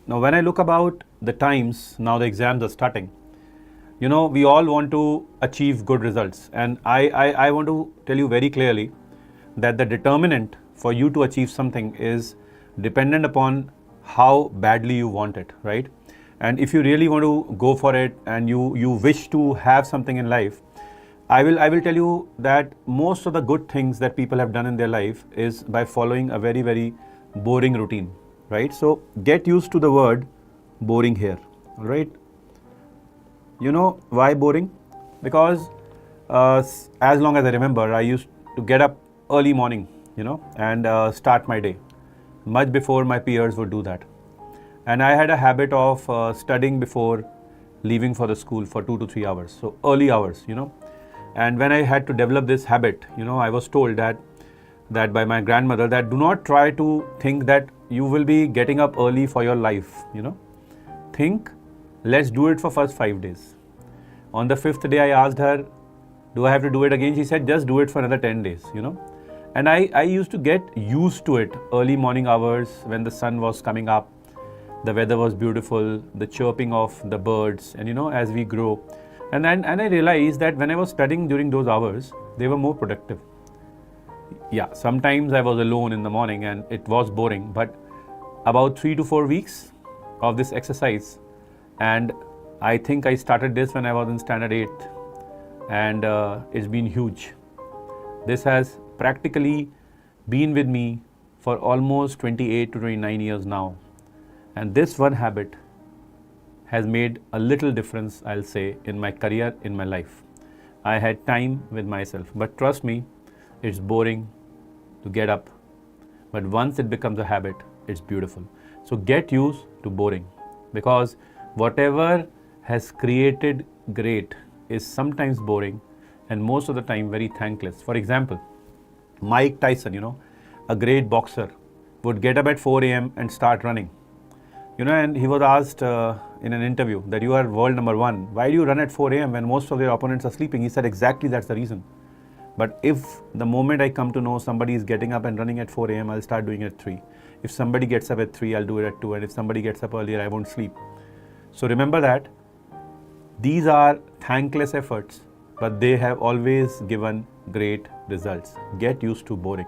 Now when I look about the times, now the exams are starting, you know, we all want to achieve good results, and I want to tell you very clearly that the determinant for you to achieve something is dependent upon how badly you want it, right? And if you really want to go for it and you wish to have something in life, I will tell you that most of the good things that people have done in their life is by following a very boring routine, right? So get used to the word boring here, all right? You know why boring? Because as long as I remember, I used to get up early morning, you know, and start my day much before my peers would do that. And I had a habit of studying before leaving for the school for 2 to 3 hours, so early hours, you know. And when I had to develop this habit, you know, I was told that by my grandmother that do not try to think that you will be getting up early for your life, you know. Think, let's do it for first 5 days. On the 5th day, I asked her, do I have to do it again? She said, just do it for another 10 days, you know. And I used to get used to it, early morning hours when the sun was coming up, the weather was beautiful, the chirping of the birds, and you know, as we grow. And I realized that when I was studying during those hours, they were more productive. Yeah, sometimes I was alone in the morning and it was boring, but about 3 to 4 weeks of this exercise, and I think I started this when I was in standard 8th, and it's been huge. This has practically been with me for almost 28 to 29 years now. And this one habit has made a little difference, I'll say, in my career, in my life. I had time with myself, but trust me, it's boring to get up. But once it becomes a habit, it's beautiful. So get used to boring, because whatever has created great is sometimes boring and most of the time very thankless. For example, Mike Tyson, you know, a great boxer, would get up at 4 a.m. and start running. You know, and he was asked in an interview that you are world number 1. Why do you run at 4 a.m. when most of your opponents are sleeping? He said, exactly that's the reason. But if the moment I come to know somebody is getting up and running at 4 a.m., I'll start doing it at 3. If somebody gets up at 3, I'll do it at 2. And if somebody gets up earlier, I won't sleep. So remember that these are thankless efforts, but they have always given great results. Get used to boring.